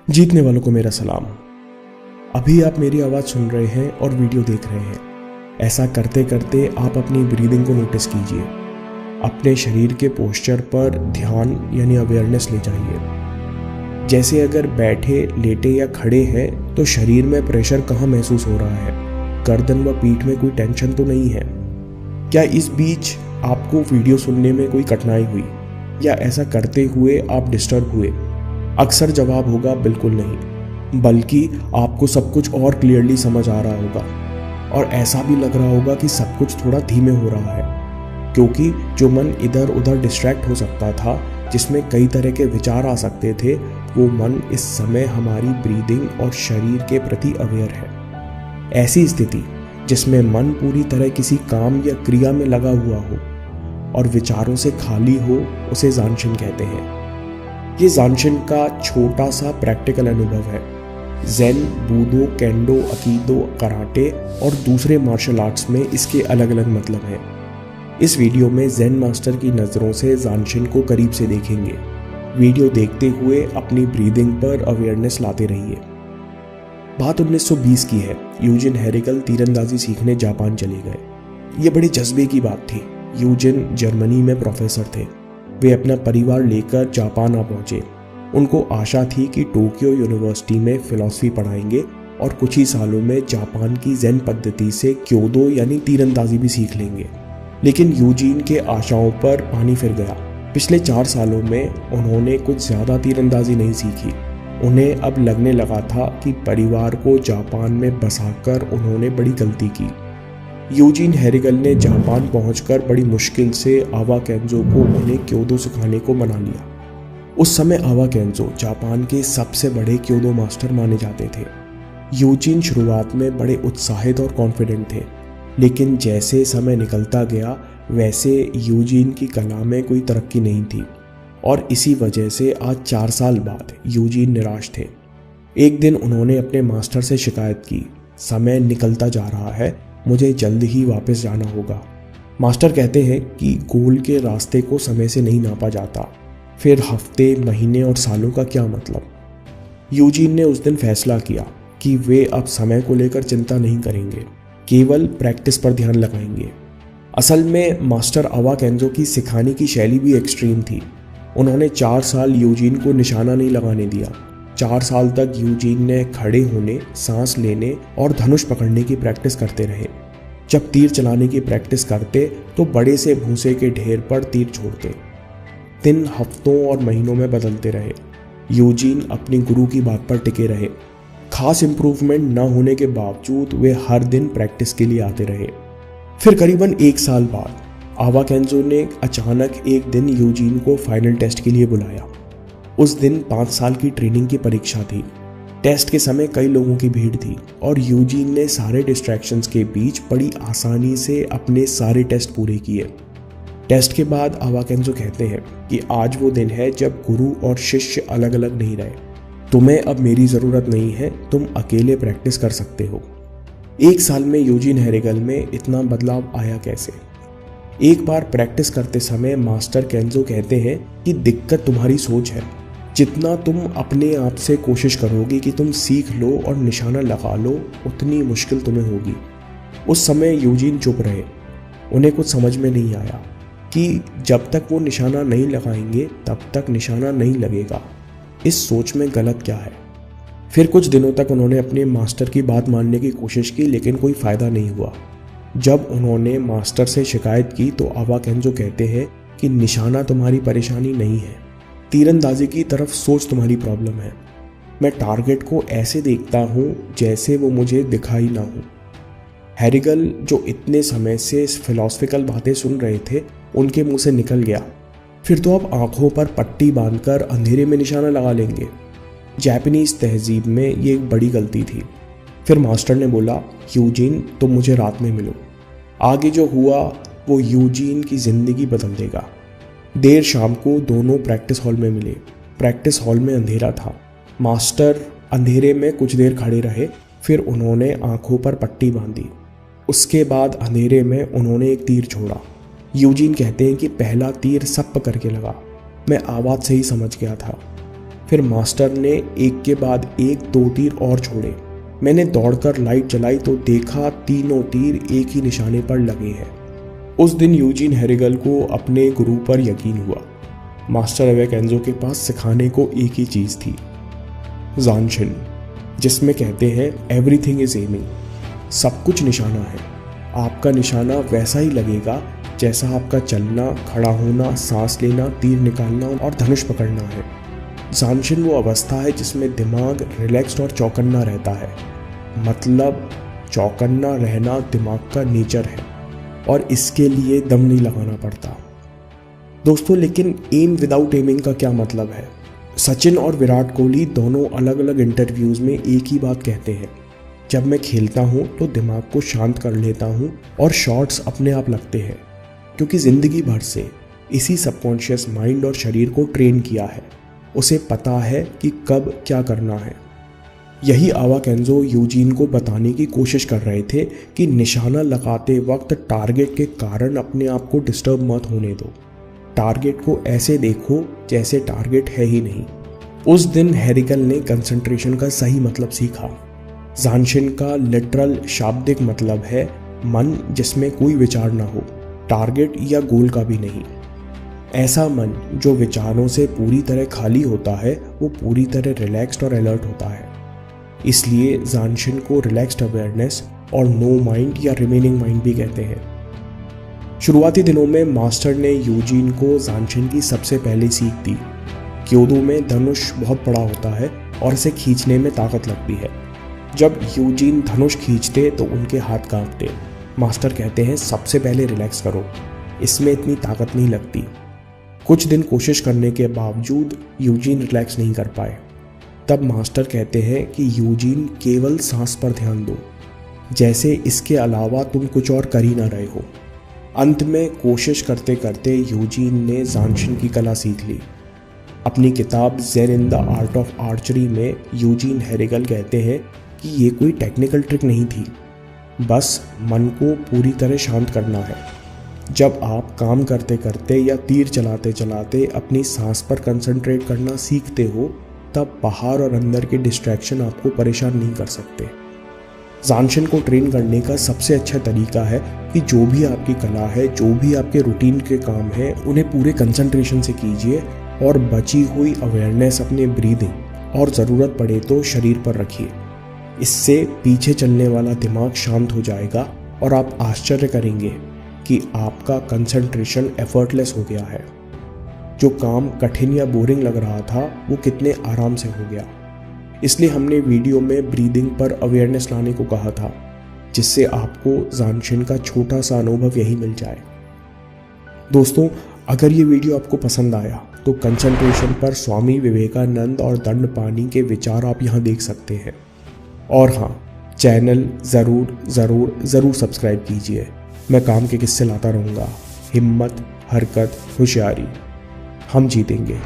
जीतने वालों को मेरा सलाम। अभी आप मेरी आवाज़ सुन रहे हैं और वीडियो देख रहे हैं। ऐसा करते करते आप अपनी ब्रीदिंग को नोटिस कीजिए। अपने शरीर के पोस्चर पर ध्यान यानी अवेयरनेस ले जाइए। जैसे अगर बैठे, लेटे या खड़े हैं तो शरीर में प्रेशर कहाँ महसूस हो रहा है। गर्दन व पीठ में कोई टेंशन तो नहीं है। क्या इस बीच आपको वीडियो सुनने में कोई कठिनाई हुई या ऐसा करते हुए आप डिस्टर्ब हुए? अक्सर जवाब होगा बिल्कुल नहीं, बल्कि आपको सब कुछ और क्लियरली समझ आ रहा होगा और ऐसा भी लग रहा होगा कि सब कुछ थोड़ा धीमे हो रहा है, क्योंकि जो मन इधर उधर डिस्ट्रैक्ट हो सकता था, जिसमें कई तरह के विचार आ सकते थे, वो मन इस समय हमारी ब्रीदिंग और शरीर के प्रति अवेयर है। ऐसी स्थिति जिसमें मन पूरी तरह किसी काम या क्रिया में लगा हुआ हो और विचारों से खाली हो, उसे ज़ानशिन कहते हैं। ये ज़ानशिन का छोटा सा प्रैक्टिकल अनुभव है। ज़ेन, बूडो, केंडो, अकीदो, कराटे और दूसरे मार्शल आर्ट्स में इसके अलग अलग मतलब हैं। इस वीडियो में ज़ेन मास्टर की नज़रों से ज़ानशिन को करीब से देखेंगे। वीडियो देखते हुए अपनी ब्रीदिंग पर अवेयरनेस लाते रहिए। बात 1920 की है। यूजिन हेरिगल तीरंदाजी सीखने जापान चले गए। ये बड़ी जज्बे की बात थी। यूजिन जर्मनी में प्रोफेसर थे। वे अपना परिवार लेकर जापान आ पहुंचे। उनको आशा थी कि टोक्यो यूनिवर्सिटी में फिलॉसफी पढ़ाएंगे और कुछ ही सालों में जापान की ज़ेन पद्धति से क्योदो यानी तीरंदाजी भी सीख लेंगे। लेकिन यूजीन के आशाओं पर पानी फिर गया। पिछले 4 सालों में उन्होंने कुछ ज़्यादा तीरंदाजी नहीं सीखी। उन्हें अब लगने लगा था कि परिवार को जापान में बसाकर उन्होंने बड़ी गलती की। यूजिन हेरिगल ने जापान पहुंचकर बड़ी मुश्किल से आवा केंजो को उन्हें क्योदो सिखाने को मना लिया। उस समय आवा केंजो जापान के सबसे बड़े क्योदो मास्टर माने जाते थे। यूजिन शुरुआत में बड़े उत्साहित और कॉन्फिडेंट थे, लेकिन जैसे समय निकलता गया वैसे यूजिन की कला में कोई तरक्की नहीं थी और इसी वजह से आज 4 साल बाद यूजिन निराश थे। एक दिन उन्होंने अपने मास्टर से शिकायत की, समय निकलता जा रहा है, मुझे जल्द ही वापस जाना होगा। मास्टर कहते हैं कि गोल के रास्ते को समय से नहीं नापा जाता, फिर हफ्ते, महीने और सालों का क्या मतलब। यूजिन ने उस दिन फैसला किया कि वे अब समय को लेकर चिंता नहीं करेंगे, केवल प्रैक्टिस पर ध्यान लगाएंगे। असल में मास्टर आवा केंजो की सिखाने की शैली भी एक्सट्रीम थी। उन्होंने 4 साल यूजिन को निशाना नहीं लगाने दिया। 4 साल तक यूजिन ने खड़े होने, सांस लेने और धनुष पकड़ने की प्रैक्टिस करते रहे। जब तीर चलाने की प्रैक्टिस करते तो बड़े से भूसे के ढेर पर तीर छोड़ते। दिन हफ्तों और महीनों में बदलते रहे। यूजिन अपनी गुरु की बात पर टिके रहे। खास इम्प्रूवमेंट न होने के बावजूद वे हर दिन प्रैक्टिस के लिए आते रहे। फिर करीबन 1 साल बाद आवा केंजो ने अचानक एक दिन यूजिन को फाइनल टेस्ट के लिए बुलाया। उस दिन 5 साल की ट्रेनिंग की परीक्षा थी। टेस्ट के समय कई लोगों की भीड़ थी और यूजिन ने सारे डिस्ट्रैक्शंस के बीच बड़ी आसानी से अपने सारे टेस्ट पूरे किए। टेस्ट के बाद आवा केंजो कहते हैं कि आज वो दिन है जब गुरु और शिष्य अलग अलग नहीं रहे। तुम्हें अब मेरी ज़रूरत नहीं है, तुम अकेले प्रैक्टिस कर सकते हो। 1 साल में यूजिन हेरिगल में इतना बदलाव आया कैसे? एक बार प्रैक्टिस करते समय मास्टर केंजो कहते हैं कि दिक्कत तुम्हारी सोच है। जितना तुम अपने आप से कोशिश करोगे कि तुम सीख लो और निशाना लगा लो, उतनी मुश्किल तुम्हें होगी। उस समय यूजिन चुप रहे। उन्हें कुछ समझ में नहीं आया कि जब तक वो निशाना नहीं लगाएंगे तब तक निशाना नहीं लगेगा। इस सोच में गलत क्या है? फिर कुछ दिनों तक उन्होंने अपने मास्टर की बात मानने की कोशिश की, लेकिन कोई फ़ायदा नहीं हुआ। जब उन्होंने मास्टर से शिकायत की तो आवा केंजो कहते हैं कि निशाना तुम्हारी परेशानी नहीं है, तीरंदाजी की तरफ सोच तुम्हारी प्रॉब्लम है। मैं टारगेट को ऐसे देखता हूँ जैसे वो मुझे दिखाई ना हो। हेरिगल जो इतने समय से फिलॉसफिकल बातें सुन रहे थे, उनके मुंह से निकल गया, फिर तो आप आंखों पर पट्टी बांधकर अंधेरे में निशाना लगा लेंगे। जापानीज तहजीब में ये एक बड़ी गलती थी। फिर मास्टर ने बोला, यूजिन तुम मुझे रात में मिलो। आगे जो हुआ वो यूजिन की ज़िंदगी बदल देगा। देर शाम को दोनों प्रैक्टिस हॉल में मिले। प्रैक्टिस हॉल में अंधेरा था। मास्टर अंधेरे में कुछ देर खड़े रहे, फिर उन्होंने आंखों पर पट्टी बांधी। उसके बाद अंधेरे में उन्होंने एक तीर छोड़ा। यूजिन कहते हैं कि पहला तीर सप्प करके लगा, मैं आवाज़ से ही समझ गया था। फिर मास्टर ने एक के बाद एक 2 तीर और छोड़े। मैंने दौड़कर लाइट जलाई तो देखा तीनों तीर एक ही निशाने पर लगे हैं। उस दिन यूजीन हेरिगल को अपने गुरु पर यकीन हुआ। मास्टर अवे केंजो के पास सिखाने को एक ही चीज़ थी, ज़ानशिन, जिसमें कहते हैं एवरीथिंग इज एमिंग, सब कुछ निशाना है। आपका निशाना वैसा ही लगेगा जैसा आपका चलना, खड़ा होना, सांस लेना, तीर निकालना और धनुष पकड़ना है। ज़ानशिन वो अवस्था है जिसमें दिमाग रिलैक्स्ड और चौकन्ना रहता है। मतलब चौकन्ना रहना दिमाग का नेचर है और इसके लिए दम नहीं लगाना पड़ता। दोस्तों, लेकिन एम विदाउट एमिंग का क्या मतलब है? सचिन और विराट कोहली दोनों अलग अलग इंटरव्यूज़ में एक ही बात कहते हैं, जब मैं खेलता हूँ तो दिमाग को शांत कर लेता हूँ और शॉट्स अपने आप लगते हैं, क्योंकि ज़िंदगी भर से इसी सबकॉन्शियस माइंड और शरीर को ट्रेन किया है। उसे पता है कि कब क्या करना है। यही आवा केंजो यूजीन को बताने की कोशिश कर रहे थे कि निशाना लगाते वक्त टारगेट के कारण अपने आप को डिस्टर्ब मत होने दो। टारगेट को ऐसे देखो जैसे टारगेट है ही नहीं। उस दिन हेरिगल ने कंसंट्रेशन का सही मतलब सीखा। ज़ानशिन का लिटरल शाब्दिक मतलब है मन जिसमें कोई विचार ना हो, टारगेट या गोल का भी नहीं। ऐसा मन जो विचारों से पूरी तरह खाली होता है वो पूरी तरह रिलैक्स्ड और अलर्ट होता है। इसलिए ज़ानशिन को रिलैक्स्ड अवेयरनेस और नो माइंड या रिमेनिंग माइंड भी कहते हैं। शुरुआती दिनों में मास्टर ने यूजीन को ज़ानशिन की सबसे पहली सीख दी। क्योदो में धनुष बहुत बड़ा होता है और इसे खींचने में ताकत लगती है। जब यूजीन धनुष खींचते तो उनके हाथ कांपते। मास्टर कहते हैं सबसे पहले रिलैक्स करो, इसमें इतनी ताकत नहीं लगती। कुछ दिन कोशिश करने के बावजूद यूजीन रिलैक्स नहीं कर पाए। तब मास्टर कहते हैं कि यूजीन केवल सांस पर ध्यान दो, जैसे इसके अलावा तुम कुछ और कर ही ना रहे हो। अंत में कोशिश करते करते यूजीन ने ज़ानशिन की कला सीख ली। अपनी किताब Zen in the art of archery में यूजीन हेरिगल कहते हैं कि ये कोई टेक्निकल ट्रिक नहीं थी, बस मन को पूरी तरह शांत करना है। जब आप काम करते करते या तीर चलाते चलाते अपनी सांस पर कंसंट्रेट करना सीखते हो, तब बाहर और अंदर के डिस्ट्रैक्शन आपको परेशान नहीं कर सकते। ज़ानशिन को ट्रेन करने का सबसे अच्छा तरीका है कि जो भी आपकी कला है, जो भी आपके रूटीन के काम है, उन्हें पूरे कंसंट्रेशन से कीजिए और बची हुई अवेयरनेस अपने ब्रीदिंग और ज़रूरत पड़े तो शरीर पर रखिए। इससे पीछे चलने वाला दिमाग शांत हो जाएगा और आप आश्चर्य करेंगे कि आपका कंसंट्रेशन एफर्टलेस हो गया है। जो काम कठिन या बोरिंग लग रहा था वो कितने आराम से हो गया। इसलिए हमने वीडियो में ब्रीदिंग पर अवेयरनेस लाने को कहा था, जिससे आपको ज़ानशिन का छोटा सा अनुभव यही मिल जाए। दोस्तों, अगर ये वीडियो आपको पसंद आया तो कंसंट्रेशन पर स्वामी विवेकानंद और दंडपानी के विचार आप यहाँ देख सकते हैं। और हाँ, चैनल ज़रूर सब्सक्राइब कीजिए। मैं काम के किस्से लाता रहूँगा। हिम्मत, हरकत, होशियारी, हम जीतेंगे।